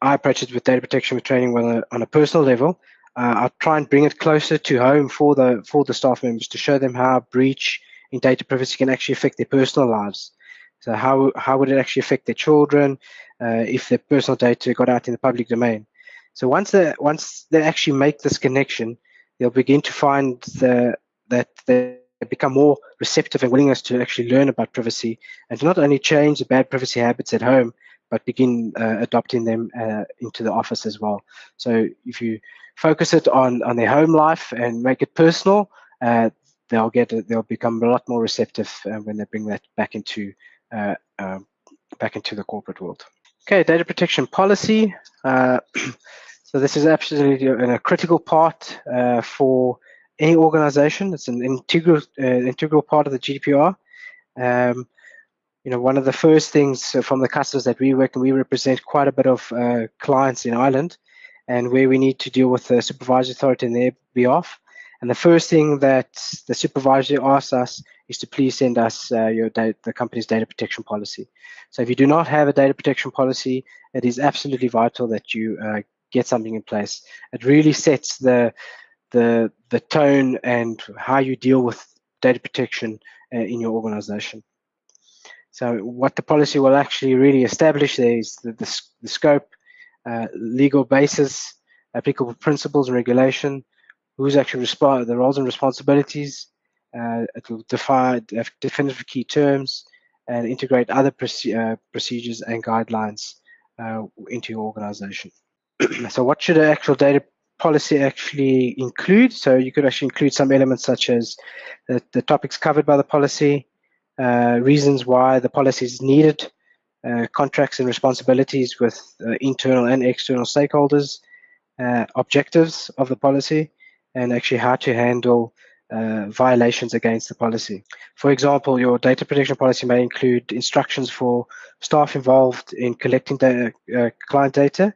approach it with data protection with training on a personal level. I try and bring it closer to home for the staff members to show them how a breach in data privacy can actually affect their personal lives. So how would it actually affect their children if their personal data got out in the public domain? So once they actually make this connection, they'll begin to find that they become more receptive and willingness to actually learn about privacy and to not only change the bad privacy habits at home, but begin adopting them into the office as well. So if you focus it on their home life and make it personal, they'll become a lot more receptive when they bring that back into the corporate world. Okay, data protection policy. So this is absolutely a critical part for any organization. It's an integral part of the GDPR. One of the first things from the customers that we work, and we represent quite a bit of clients in Ireland, and where we need to deal with the supervisory authority on their behalf. And the first thing that the supervisor asks us is to please send us the company's data protection policy. So if you do not have a data protection policy, it is absolutely vital that you get something in place. It really sets the tone and how you deal with data protection in your organization. So what the policy will actually really establish there is the scope, legal basis, applicable principles and regulation, who's actually the roles and responsibilities. It will define definitive key terms and integrate other procedures and guidelines into your organization. So what should an actual data policy actually include? So you could actually include some elements such as the topics covered by the policy, reasons why the policy is needed, contracts and responsibilities with internal and external stakeholders, objectives of the policy, and actually how to handle violations against the policy. For example, your data protection policy may include instructions for staff involved in collecting client data,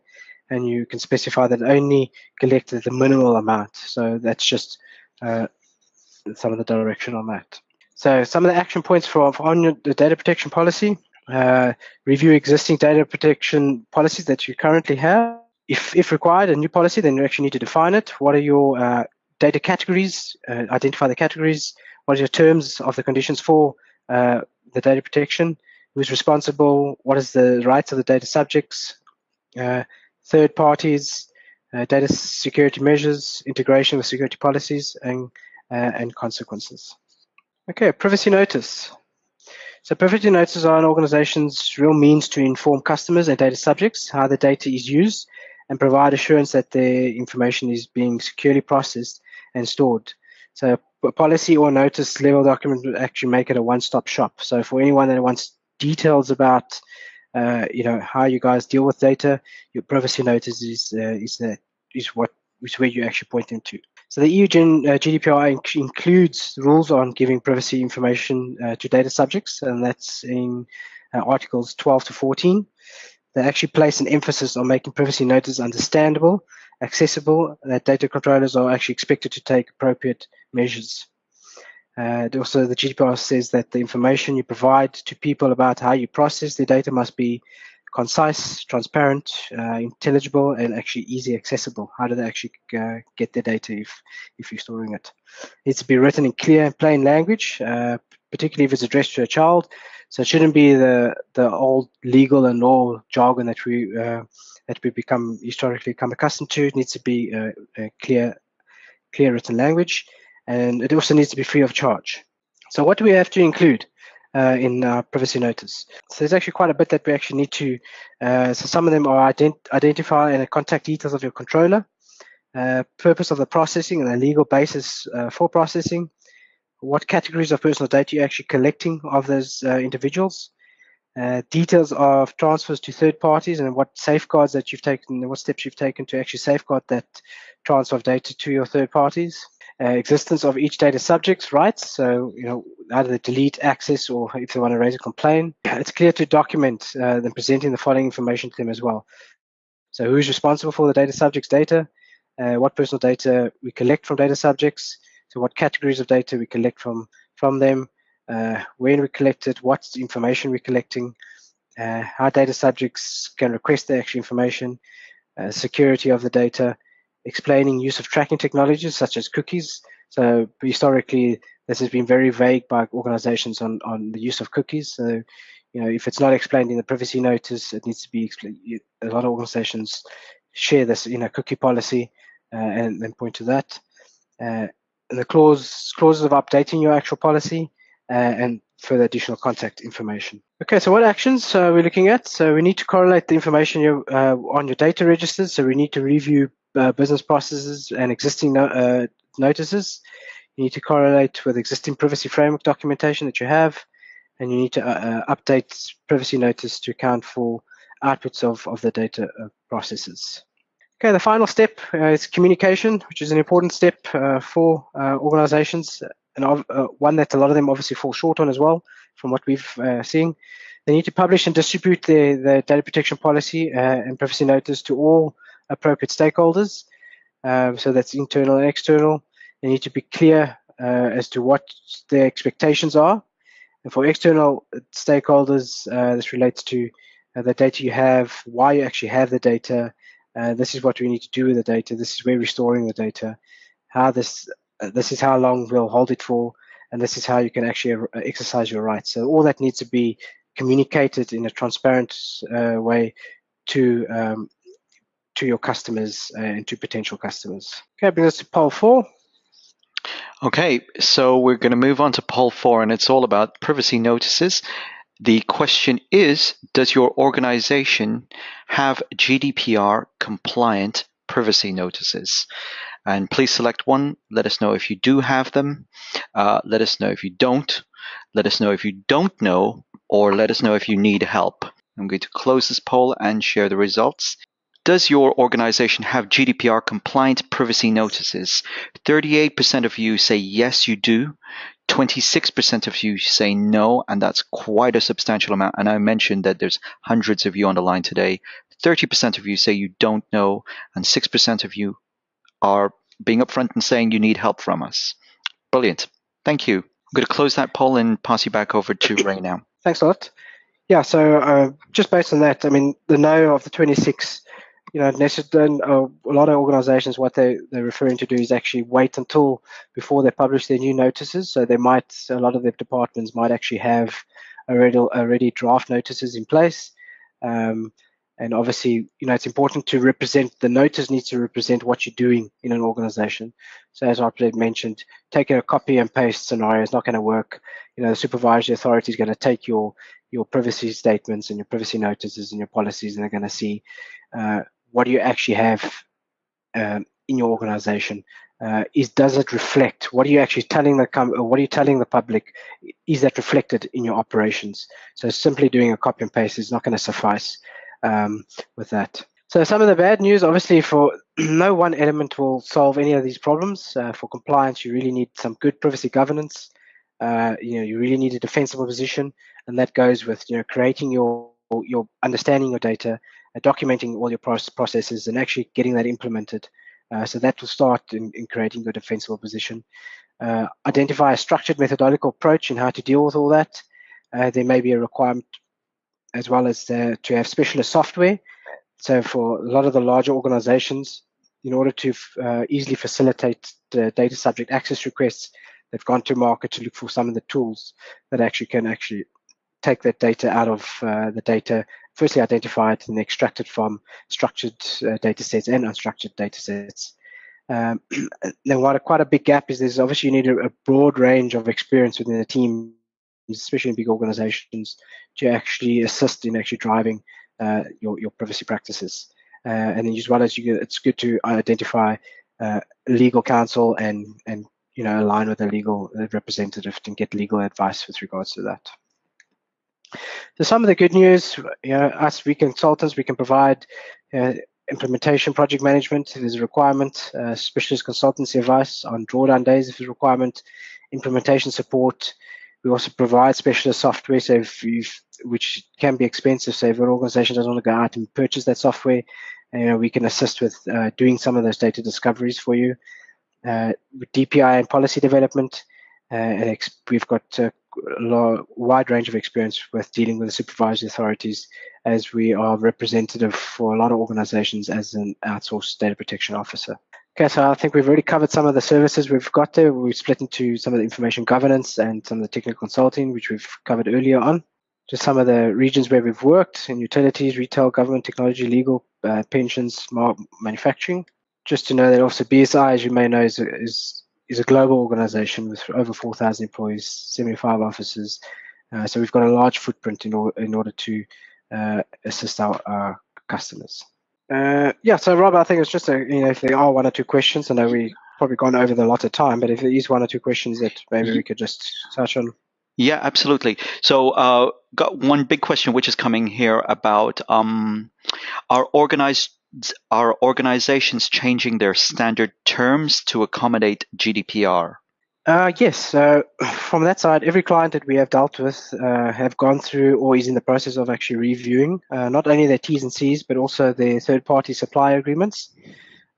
and you can specify that only collect the minimal amount. So that's just some of the direction on that. So some of the action points on the data protection policy: review existing data protection policies that you currently have. If required, a new policy, then you actually need to define it. What are your data categories? Identify the categories. What are your terms of the conditions for the data protection? Who's responsible? What is the rights of the data subjects? Third parties, data security measures, integration with security policies, and consequences. Okay, privacy notice. So privacy notices are an organization's real means to inform customers and data subjects how the data is used and provide assurance that their information is being securely processed and stored. So a policy or notice level document would actually make it a one-stop shop. So for anyone that wants details about how you guys deal with data, your privacy notice is where you actually point them to. So the EU GDPR includes rules on giving privacy information to data subjects, and that's in Articles 12 to 14. They actually place an emphasis on making privacy notice understandable, accessible, and that data controllers are actually expected to take appropriate measures. Also, the GDPR says that the information you provide to people about how you process their data must be concise, transparent, intelligible, and actually easy accessible. How do they actually get their data if you're storing it? It needs to be written in clear and plain language, particularly if it's addressed to a child. So it shouldn't be the old legal and law jargon that we historically become accustomed to. It needs to be a clear written language, and it also needs to be free of charge. So what do we have to include in our privacy notice? So there's actually quite a bit that we actually need to, so some of them are identify and contact details of your controller, purpose of the processing and the legal basis for processing, what categories of personal data you're actually collecting of those individuals, details of transfers to third parties and what safeguards that you've taken and what steps you've taken to actually safeguard that transfer of data to your third parties. Existence of each data subject's rights, so either delete, access, or if they want to raise a complaint. It's clear to document them presenting the following information to them as well. So who's responsible for the data subject's data, what personal data we collect from data subjects, so what categories of data we collect from them, when we collect it, what information we're collecting, how data subjects can request the actual information, security of the data, explaining use of tracking technologies such as cookies. So historically, this has been very vague by organizations on the use of cookies. So, if it's not explained in the privacy notice, it needs to be explained. A lot of organizations share this in a cookie policy and then point to that. The clauses of updating your actual policy and further additional contact information. Okay, so what actions are we looking at? So we need to correlate the information on your data registers. So we need to review business processes and existing notices. You need to correlate with existing privacy framework documentation that you have, and you need to update privacy notice to account for outputs of the data processes. Okay, the final step is communication, which is an important step for organizations, and one that a lot of them obviously fall short on as well, from what we've seen. They need to publish and distribute their data protection policy and privacy notice to all appropriate stakeholders. So that's internal and external. They need to be clear as to what their expectations are. And for external stakeholders, this relates to the data you have, why you actually have the data. This is what we need to do with the data. This is where we're storing the data. How this is how long we'll hold it for, and this is how you can actually exercise your rights. So all that needs to be communicated in a transparent way to your customers and to potential customers. Okay, brings us to poll 4. Okay, so we're going to move on to poll 4, and it's all about privacy notices. The question is, does your organization have GDPR compliant privacy notices? And please select one. Let us know if you do have them. Let us know if you don't. Let us know if you don't know, or let us know if you need help. I'm going to close this poll and share the results. Does your organization have GDPR compliant privacy notices? 38% of you say yes, you do. 26% of you say no, and that's quite a substantial amount. And I mentioned that there's hundreds of you on the line today. 30% of you say you don't know, and 6% of you are being upfront and saying you need help from us. Brilliant. Thank you. I'm going to close that poll and pass you back over to Ray now. Thanks a lot. Yeah, so just based on that, I mean, the no of the 26, a lot of organizations, what they're referring to do is actually wait until before they publish their new notices. So a lot of their departments might actually have already draft notices in place. And obviously, it's important to represent, the notice needs to represent what you're doing in an organization. So as I mentioned, taking a copy and paste scenario is not going to work. The supervisory authority is going to take your privacy statements and your privacy notices and your policies, and they're going to see what do you actually have in your organization. Does it reflect what are you actually telling what are you telling the public? Is that reflected in your operations? So simply doing a copy and paste is not going to suffice with that. So some of the bad news, obviously, for no one element will solve any of these problems. For compliance, you really need some good privacy governance. You really need a defensible position, and that goes with creating your understanding your data, documenting all your processes, and actually getting that implemented. So that will start in creating your defensible position. Identify a structured methodological approach in how to deal with all that. There may be a requirement as well as to have specialist software. So for a lot of the larger organizations, in order to easily facilitate the data subject access requests, they've gone to market to look for some of the tools that can take that data out of the data, firstly identify it and extract it from structured data sets and unstructured data sets. Then quite a big gap is there's obviously you need a broad range of experience within the team, especially in big organizations, to actually assist in actually driving your privacy practices. And then as well as it's good to identify legal counsel and align with a legal representative and get legal advice with regards to that. So some of the good news, we consultants, we can provide implementation project management if there's a requirement, specialist consultancy advice on drawdown days if there's a requirement, implementation support. We also provide specialist software, so which can be expensive. So if an organization doesn't want to go out and purchase that software, we can assist with doing some of those data discoveries for you. With DPI and policy development, and we've got a wide range of experience with dealing with the supervisory authorities, as we are representative for a lot of organizations as an outsourced data protection officer. Okay, so I think we've already covered some of the services we've got there. We've split into some of the information governance and some of the technical consulting, which we've covered earlier on. Just some of the regions where we've worked in utilities, retail, government, technology, legal, pensions, manufacturing. Just to know that also BSI, as you may know, is a global organization with over 4,000 employees, 75 offices, So we've got a large footprint in order to assist our customers. So Rob, I think it's just if there are one or two questions, I know we probably gone over the lot of time, but if there is one or two questions that maybe we could just touch on. Yeah, absolutely. So got one big question which is coming here about are organizations changing their standard terms to accommodate GDPR? Yes. So from that side, every client that we have dealt with have gone through or is in the process of actually reviewing not only their T's and C's, but also their third-party supplier agreements.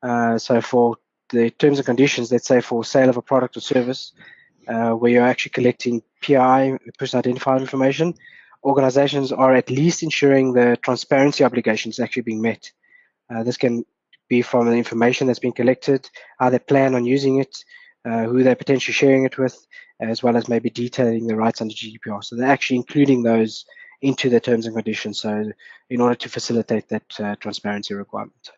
So for the terms and conditions, let's say for sale of a product or service, where you're actually collecting PI, person identifier information, organizations are at least ensuring the transparency obligations actually being met. This can be from the information that's been collected, how they plan on using it, who they're potentially sharing it with, as well as maybe detailing the rights under GDPR. So they're actually including those into the terms and conditions, so in order to facilitate that transparency requirement.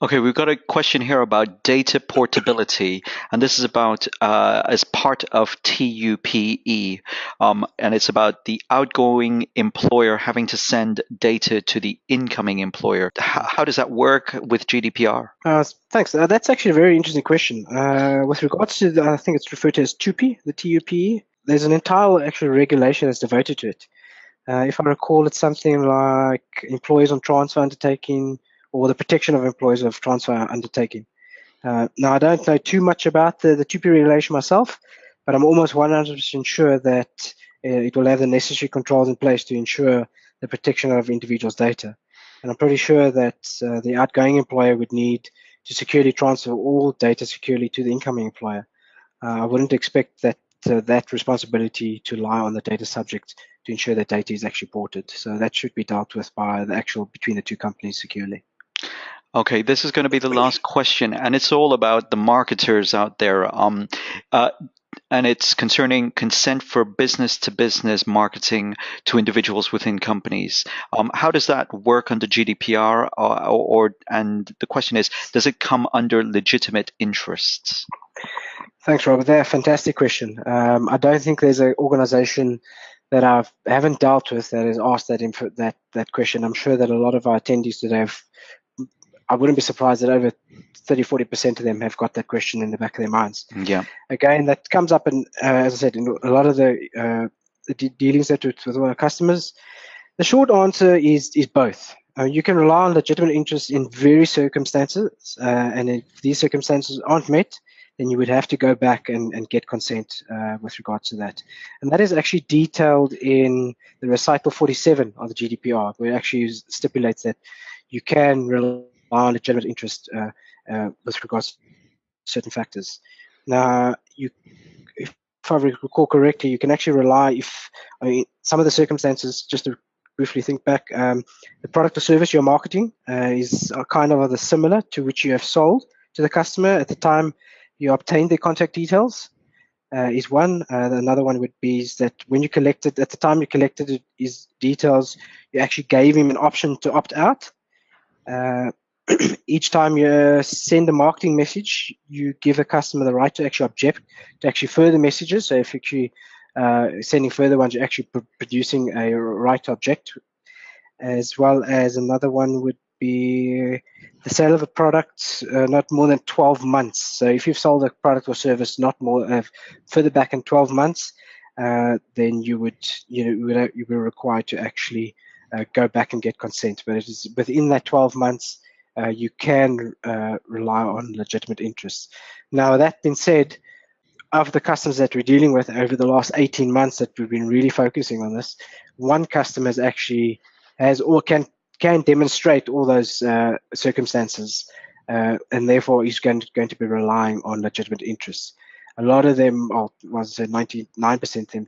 Okay, we've got a question here about data portability, and this is about as part of TUPE, and it's about the outgoing employer having to send data to the incoming employer. How does that work with GDPR? Thanks. That's actually a very interesting question. With regards to, I think it's referred to as TUPE, the TUPE, there's an entire actual regulation that's devoted to it. If I recall, it's something like employees on transfer undertaking or the protection of employees of transfer undertaking. Now, I don't know too much about the TUPE regulation myself, but I'm almost 100% sure that it will have the necessary controls in place to ensure the protection of individuals' data. And I'm pretty sure that the outgoing employer would need to securely transfer all data securely to the incoming employer. I wouldn't expect that responsibility to lie on the data subject to ensure that data is actually ported. So that should be dealt with by the actual between the two companies securely. Okay, this is going to be the last question, and it's all about the marketers out there. And it's concerning consent for business-to-business marketing to individuals within companies. How does that work under GDPR? And the question is, does it come under legitimate interests? Thanks, Robert. That's a fantastic question. I don't think there's an organization that I haven't dealt with that has asked that question. I'm sure that a lot of our attendees today I wouldn't be surprised that over 30-40% of them have got that question in the back of their minds. Yeah. Again, that comes up in, as I said, in a lot of the dealings that with our customers. The short answer is both. You can rely on legitimate interest in various circumstances, and if these circumstances aren't met, then you would have to go back and get consent with regards to that. And that is actually detailed in the recital 47 of the GDPR, where it actually stipulates that you can rely on legitimate interest with regards to certain factors. Now, if I recall correctly, you can actually rely some of the circumstances, just to briefly think back, the product or service you're marketing is kind of the similar to which you have sold to the customer at the time you obtained their contact details is one. Another one would be is that when you collected, at the time you collected his details, you actually gave him an option to opt out. Each time you send a marketing message, you give the customer the right to actually object to actually further messages. So if you're sending further ones, you're actually producing a right to object, as well as another one would be the sale of a product not more than 12 months. So if you've sold a product or service not more further back in 12 months, then you would be required to actually go back and get consent. But it is within that 12 months. You can rely on legitimate interests. Now, that being said, of the customers that we're dealing with over the last 18 months that we've been really focusing on this, one customer has or can demonstrate all those circumstances, and therefore is going to be relying on legitimate interests. A lot of them, or was say 99% of them,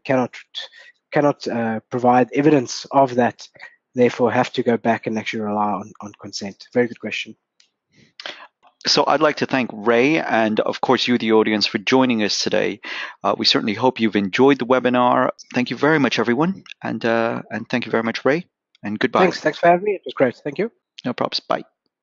cannot provide evidence of that. Therefore, have to go back and actually rely on consent. Very good question. So I'd like to thank Ray and, of course, you, the audience, for joining us today. We certainly hope you've enjoyed the webinar. Thank you very much, everyone. And thank you very much, Ray. And goodbye. Thanks for having me. It was great. Thank you. No problems. Bye.